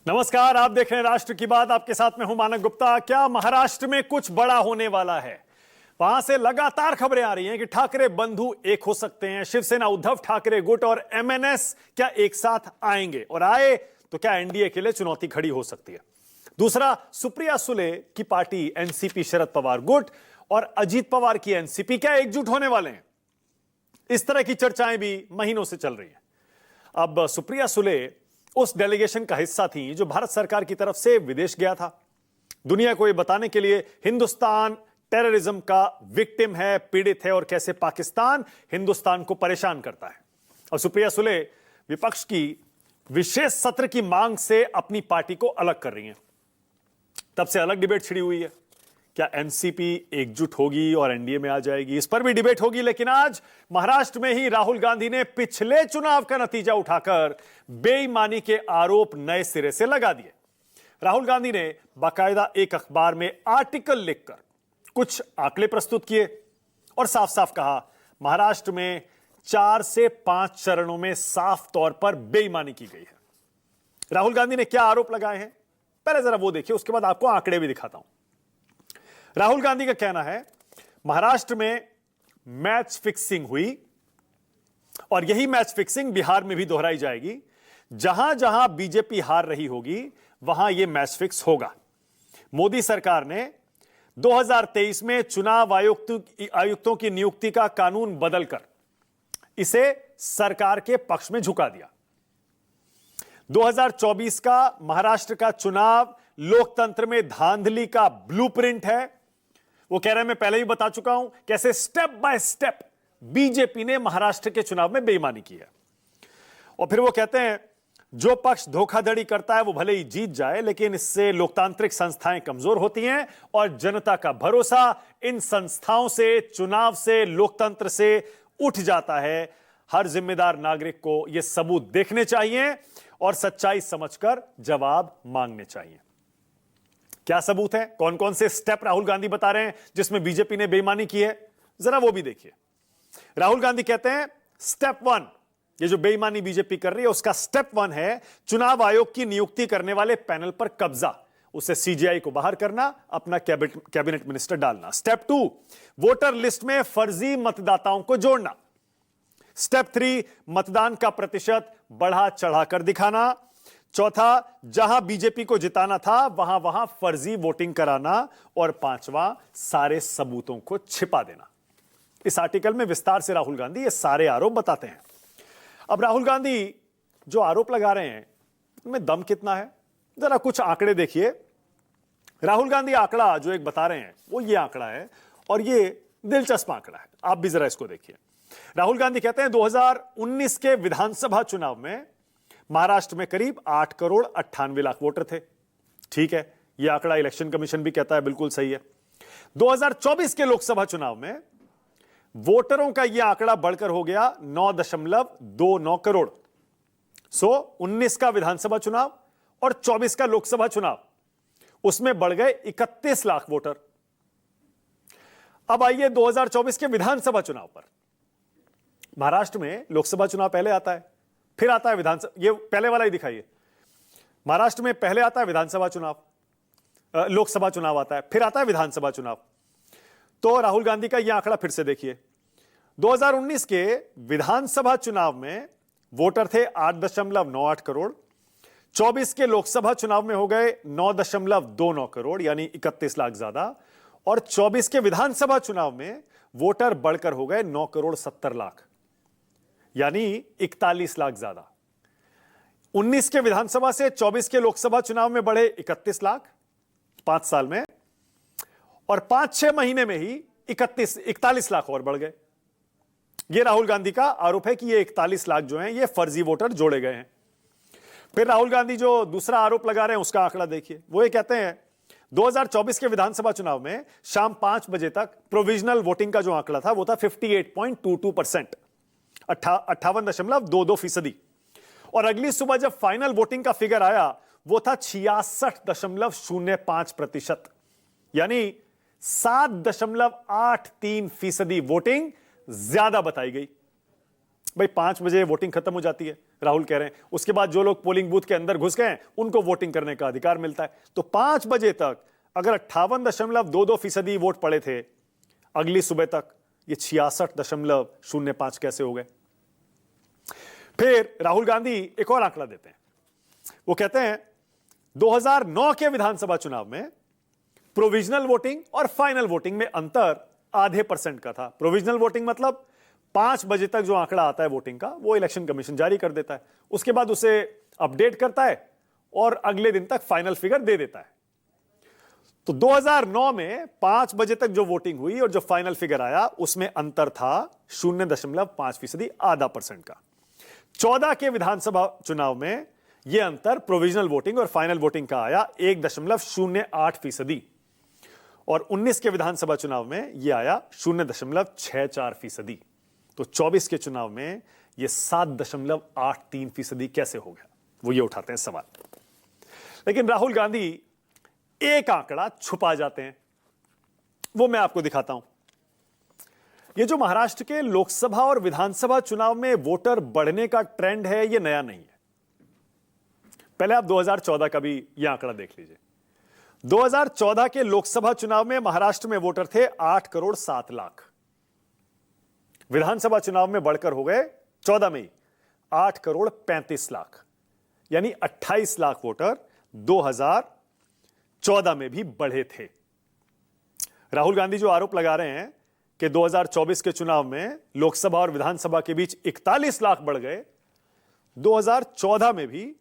नमस्कार, आप देख रहे हैं राष्ट्र की बात। आपके साथ में हूं मानक गुप्ता। क्या महाराष्ट्र में कुछ बड़ा होने वाला है? वहां से लगातार खबरें आ रही हैं कि ठाकरे बंधु एक हो सकते हैं। शिवसेना उद्धव ठाकरे गुट और एमएनएस क्या एक साथ आएंगे, और आए तो क्या एनडीए के लिए चुनौती खड़ी हो सकती है? दूसरा, सुप्रिया सुले की पार्टी एनसीपी शरद पवार गुट और अजीत पवार की एनसीपी क्या एकजुट होने वाले हैं? इस तरह की चर्चाएं भी महीनों से चल रही हैं। अब सुप्रिया सुले उस डेलीगेशन का हिस्सा थी जो भारत सरकार की तरफ से विदेश गया था, दुनिया को यह बताने के लिए हिंदुस्तान टेररिज्म का विक्टिम है, पीड़ित है, और कैसे पाकिस्तान हिंदुस्तान को परेशान करता है। और सुप्रिया सुले विपक्ष की विशेष सत्र की मांग से अपनी पार्टी को अलग कर रही हैं। तब से अलग डिबेट छिड़ी हुई है। क्या एनसीपी एकजुट होगी और एनडीए में आ जाएगी? इस पर भी डिबेट होगी। लेकिन आज महाराष्ट्र में ही राहुल गांधी ने पिछले चुनाव का नतीजा उठाकर बेईमानी के आरोप नए सिरे से लगा दिए। राहुल गांधी ने बाकायदा एक अखबार में आर्टिकल लिखकर कुछ आंकड़े प्रस्तुत किए और साफ साफ कहा, महाराष्ट्र में 4 से 5 चरणों में साफ तौर पर बेईमानी की गई है। राहुल गांधी ने क्या आरोप लगाए हैं, पहले जरा वो देखिए, उसके बाद आपको आंकड़े भी दिखाता हूं। राहुल गांधी का कहना है, महाराष्ट्र में मैच फिक्सिंग हुई और यही मैच फिक्सिंग बिहार में भी दोहराई जाएगी। जहां जहां बीजेपी हार रही होगी वहां यह मैच फिक्स होगा। मोदी सरकार ने 2023 में चुनाव आयुक्तों की नियुक्ति का कानून बदलकर इसे सरकार के पक्ष में झुका दिया। 2024 का महाराष्ट्र का चुनाव लोकतंत्र में धांधली का ब्लूप्रिंट है। वो कह रहे हैं, मैं पहले ही बता चुका हूं कैसे स्टेप बाय स्टेप बीजेपी ने महाराष्ट्र के चुनाव में बेईमानी की है। और फिर वो कहते हैं, जो पक्ष धोखाधड़ी करता है वो भले ही जीत जाए, लेकिन इससे लोकतांत्रिक संस्थाएं कमजोर होती हैं और जनता का भरोसा इन संस्थाओं से, चुनाव से, लोकतंत्र से उठ जाता है। हर जिम्मेदार नागरिक को यह सबूत देखने चाहिए और सच्चाई समझकर जवाब मांगने चाहिए। क्या सबूत है? कौन कौन से स्टेप राहुल गांधी बता रहे हैं जिसमें बीजेपी ने बेईमानी की है, जरा वो भी देखिए। राहुल गांधी कहते हैं, स्टेप 1, ये जो बेईमानी बीजेपी कर रही है उसका स्टेप 1 है चुनाव आयोग की नियुक्ति करने वाले पैनल पर कब्जा, उसे सीजीआई को बाहर करना, अपना कैबिनेट मिनिस्टर डालना। स्टेप 2, वोटर लिस्ट में फर्जी मतदाताओं को जोड़ना। स्टेप 3, मतदान का प्रतिशत बढ़ा चढ़ाकर दिखाना। चौथा, जहां बीजेपी को जिताना था वहां वहां फर्जी वोटिंग कराना। और 5वां, सारे सबूतों को छिपा देना। इस आर्टिकल में विस्तार से राहुल गांधी ये सारे आरोप बताते हैं। अब राहुल गांधी जो आरोप लगा रहे हैं उनमें दम कितना है, जरा कुछ आंकड़े देखिए। राहुल गांधी आंकड़ा जो एक बता रहे हैं वो ये आंकड़ा है, और ये दिलचस्प आंकड़ा है, आप भी जरा इसको देखिए। राहुल गांधी कहते हैं 2019 के विधानसभा चुनाव में महाराष्ट्र में करीब 8 करोड़ 98 लाख वोटर थे। ठीक है, यह आंकड़ा इलेक्शन कमीशन भी कहता है बिल्कुल सही है। 2024 के लोकसभा चुनाव में वोटरों का यह आंकड़ा बढ़कर हो गया 9.29 करोड़। 19 का विधानसभा चुनाव और 24 का लोकसभा चुनाव, उसमें बढ़ गए 31 लाख वोटर। अब आइए 2024 के विधानसभा चुनाव पर। महाराष्ट्र में लोकसभा चुनाव पहले आता है, फिर आता है विधानसभा, ये पहले वाला ही दिखाइए। महाराष्ट्र में पहले आता है विधानसभा चुनाव, लोकसभा चुनाव आता है, फिर आता है विधानसभा चुनाव। तो राहुल गांधी का यह आंकड़ा फिर से देखिए। 2019 के विधानसभा चुनाव में वोटर थे 8.98 करोड़। 24 के लोकसभा चुनाव में हो गए 9.29 करोड़, यानी 31 लाख ज्यादा। और 24 के विधानसभा चुनाव में वोटर बढ़कर हो गए 9 करोड़ 70 लाख, यानी 41 लाख ज्यादा। 19 के विधानसभा से 24 के लोकसभा चुनाव में बढ़े 31 लाख 5 साल में, और 5-6 महीने में ही 41 लाख और बढ़ गए। यह राहुल गांधी का आरोप है कि ये 41 लाख जो हैं ये फर्जी वोटर जोड़े गए हैं। फिर राहुल गांधी जो दूसरा आरोप लगा रहे हैं उसका आंकड़ा देखिए। वो ये कहते हैं 2024 के विधानसभा चुनाव में शाम 5 बजे तक प्रोविजनल वोटिंग का जो आंकड़ा था वो था 58.22%, 58.22%। और अगली सुबह जब फाइनल वोटिंग का फिगर आया वो था 66.05%, यानी 7.83% वोटिंग ज्यादा बताई गई। भाई 5 बजे वोटिंग खत्म हो जाती है, राहुल कह रहे हैं। उसके बाद जो लोग पोलिंग बूथ के अंदर घुस गए हैं उनको वोटिंग करने का अधिकार मिलता है। तो 5 बजे तक अगर 58.22% वोट पड़े थे, अगली सुबह तक ये 66.05 कैसे हो गए? फिर राहुल गांधी एक और आंकड़ा देते हैं। वो कहते हैं 2009 के विधानसभा चुनाव में प्रोविजनल वोटिंग और फाइनल वोटिंग में अंतर आधे % का था। प्रोविजनल वोटिंग मतलब 5 बजे तक जो आंकड़ा आता है वोटिंग का, वो इलेक्शन कमीशन जारी कर देता है, उसके बाद उसे अपडेट करता है और अगले दिन तक फाइनल फिगर दे देता है। तो 2009 में 5 बजे तक जो वोटिंग हुई और जो फाइनल फिगर आया उसमें अंतर था 0.5%, आधा % का। 14 के विधानसभा चुनाव में यह अंतर प्रोविजनल वोटिंग और फाइनल वोटिंग का आया 1.08%, और 19 के विधानसभा चुनाव में यह आया 0.64%। तो 24 के चुनाव में यह 7.83% कैसे हो गया, वो ये उठाते हैं सवाल। लेकिन राहुल गांधी एक आंकड़ा छुपा जाते हैं, वो मैं आपको दिखाता हूं। ये जो महाराष्ट्र के लोकसभा और विधानसभा चुनाव में वोटर बढ़ने का ट्रेंड है, ये नया नहीं है। पहले आप 2014 का भी यह आंकड़ा देख लीजिए। 2014 के लोकसभा चुनाव में महाराष्ट्र में वोटर थे 8.07 करोड़। विधानसभा चुनाव में बढ़कर हो गए 14 में ही 8.35 करोड़, यानी 28 लाख वोटर 2014 में भी बढ़े थे। राहुल गांधी जो आरोप लगा रहे हैं कि 2024 के चुनाव में लोकसभा और विधानसभा के बीच 41 लाख बढ़ गए, 2014 में भी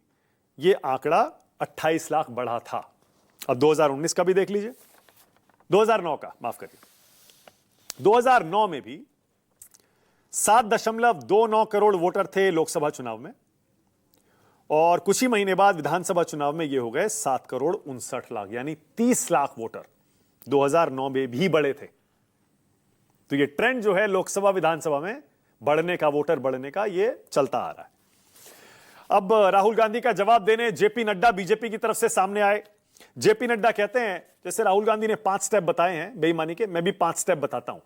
यह आंकड़ा 28 लाख बढ़ा था। अब 2019 का भी देख लीजिए, 2009 का, माफ करिए, 2009 में भी 7.29 करोड़ वोटर थे लोकसभा चुनाव में, और कुछ ही महीने बाद विधानसभा चुनाव में यह हो गए 7.59 करोड़, यानी 30 लाख वोटर 2009 में भी बढ़े थे। तो यह ट्रेंड जो है लोकसभा विधानसभा में बढ़ने का, वोटर बढ़ने का, यह चलता आ रहा है। अब राहुल गांधी का जवाब देने जेपी नड्डा बीजेपी की तरफ से सामने आए। जेपी नड्डा कहते हैं, जैसे राहुल गांधी ने 5 स्टेप बताए हैं बेईमानी के, मैं भी 5 स्टेप बताता हूं।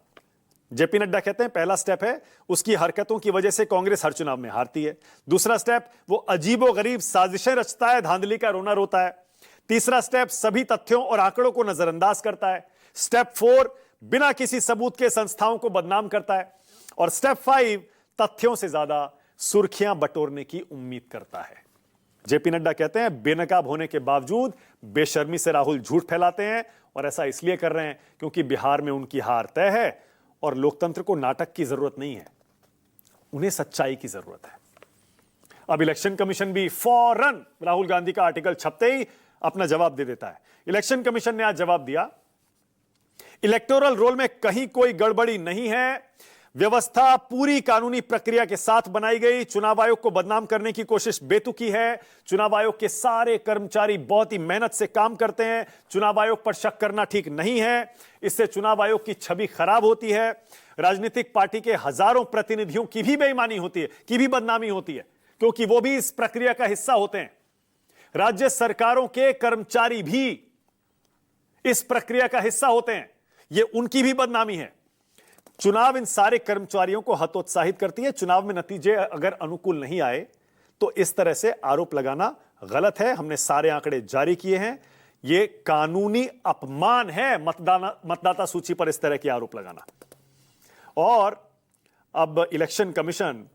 जेपी नड्डा कहते हैं पहला स्टेप है उसकी हरकतों की वजह से कांग्रेस हर चुनाव में हारती है। दूसरा स्टेप, वो अजीबोगरीब साजिशें रचता है, धांधली का रोना रोता है। तीसरा स्टेप, सभी तथ्यों और आंकड़ों को नजरअंदाज करता है। स्टेप 4, बिना किसी सबूत के संस्थाओं को बदनाम करता है। और स्टेप 5, तथ्यों से ज्यादा सुर्खियां बटोरने की उम्मीद करता है। जेपी नड्डा कहते हैं बेनकाब होने के बावजूद बेशर्मी से राहुल झूठ फैलाते हैं, और ऐसा इसलिए कर रहे हैं क्योंकि बिहार में उनकी हार तय है और लोकतंत्र को नाटक की जरूरत नहीं है, उन्हें सच्चाई की जरूरत है। अब इलेक्शन कमीशन भी फौरन राहुल गांधी का आर्टिकल छपते ही अपना जवाब दे देता है। इलेक्शन कमीशन ने आज जवाब दिया, इलेक्टोरल रोल में कहीं कोई गड़बड़ी नहीं है, व्यवस्था पूरी कानूनी प्रक्रिया के साथ बनाई गई। चुनाव आयोग को बदनाम करने की कोशिश बेतुकी है। चुनाव आयोग के सारे कर्मचारी बहुत ही मेहनत से काम करते हैं। चुनाव आयोग पर शक करना ठीक नहीं है, इससे चुनाव आयोग की छवि खराब होती है। राजनीतिक पार्टी के हजारों प्रतिनिधियों की भी बेईमानी होती है, की भी बदनामी होती है, क्योंकि वो भी इस प्रक्रिया का हिस्सा होते हैं। राज्य सरकारों के कर्मचारी भी इस प्रक्रिया का हिस्सा होते हैं, ये उनकी भी बदनामी है। चुनाव इन सारे कर्मचारियों को हतोत्साहित करती है। चुनाव में नतीजे अगर अनुकूल नहीं आए तो इस तरह से आरोप लगाना गलत है। हमने सारे आंकड़े जारी किए हैं, यह कानूनी अपमान है मतदाता सूची पर इस तरह के आरोप लगाना। और अब इलेक्शन कमीशन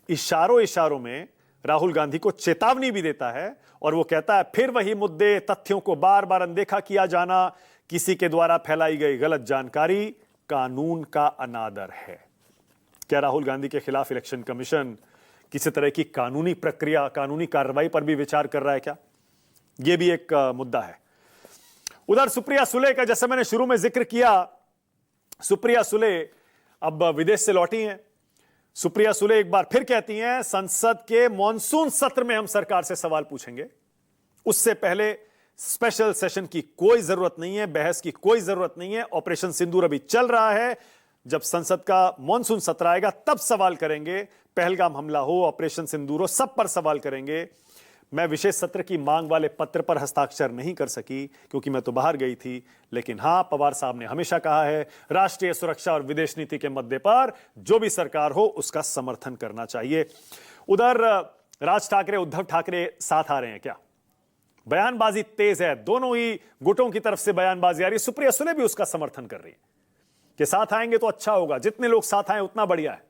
इशारों में राहुल गांधी को चेतावनी भी देता है, और वो कहता है फिर वही मुद्दे, तथ्यों को बार बार अनदेखा किया जाना, किसी के द्वारा फैलाई गई गलत जानकारी कानून का अनादर है। क्या राहुल गांधी के खिलाफ इलेक्शन कमीशन किसी तरह की कानूनी प्रक्रिया, कानूनी कार्रवाई पर भी विचार कर रहा है क्या? यह भी एक मुद्दा है। उधर सुप्रिया सुले का, जैसे मैंने शुरू में जिक्र किया, सुप्रिया सुले अब विदेश से लौटी हैं। सुप्रिया सुले एक बार फिर कहती हैं संसद के मॉनसून सत्र में हम सरकार से सवाल पूछेंगे, उससे पहले स्पेशल सेशन की कोई जरूरत नहीं है, बहस की कोई जरूरत नहीं है। ऑपरेशन सिंदूर अभी चल रहा है, जब संसद का मॉनसून सत्र आएगा तब सवाल करेंगे। पहलगाम हमला हो, ऑपरेशन सिंदूर हो, सब पर सवाल करेंगे। मैं विशेष सत्र की मांग वाले पत्र पर हस्ताक्षर नहीं कर सकी क्योंकि मैं तो बाहर गई थी, लेकिन हां, पवार साहब ने हमेशा कहा है राष्ट्रीय सुरक्षा और विदेश नीति के मुद्दे पर जो भी सरकार हो उसका समर्थन करना चाहिए। उधर राज ठाकरे, उद्धव ठाकरे साथ आ रहे हैं क्या? बयानबाजी तेज है, दोनों ही गुटों की तरफ से बयानबाजी आ रही है। सुप्रिया सुले भी उसका समर्थन कर रही है कि साथ आएंगे तो अच्छा होगा, जितने लोग साथ आए उतना बढ़िया है।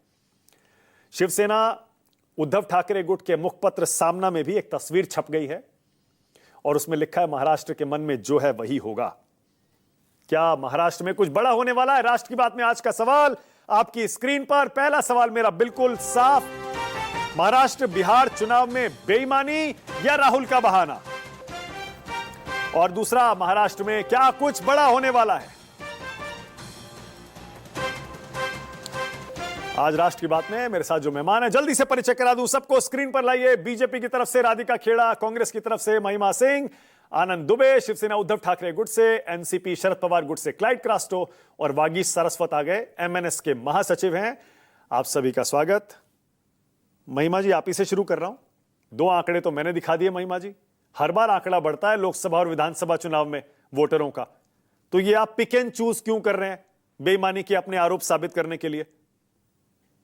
शिवसेना उद्धव ठाकरे गुट के मुखपत्र सामना में भी एक तस्वीर छप गई है और उसमें लिखा है महाराष्ट्र के मन में जो है वही होगा। क्या महाराष्ट्र में कुछ बड़ा होने वाला है? राष्ट्र की बात में आज का सवाल आपकी स्क्रीन पर। पहला सवाल मेरा बिल्कुल साफ, महाराष्ट्र बिहार चुनाव में बेईमानी या राहुल का बहाना? और दूसरा, महाराष्ट्र में क्या कुछ बड़ा होने वाला है? आज राष्ट्र की बात में मेरे साथ जो मेहमान है, जल्दी से परिचय करा दूं सबको। स्क्रीन पर लाइए, बीजेपी की तरफ से राधिका खेड़ा, कांग्रेस की तरफ से महिमा सिंह, आनंद दुबे, शिवसेना उद्धव ठाकरे गुट से, एनसीपी शरद पवार गुट से क्लाइड क्रास्टो और वागीश सारस्वत आ गए, एमएनएस के महासचिव हैं। आप सभी का स्वागत। महिमा जी, आप ही से शुरू कर रहा हूं। 2 आंकड़े तो मैंने दिखा दिए महिमा जी। हर बार आंकड़ा बढ़ता है लोकसभा और विधानसभा चुनाव में वोटरों का, तो ये आप पिक एंड चूज क्यों कर रहे हैं बेईमानी के अपने आरोप साबित करने के लिए?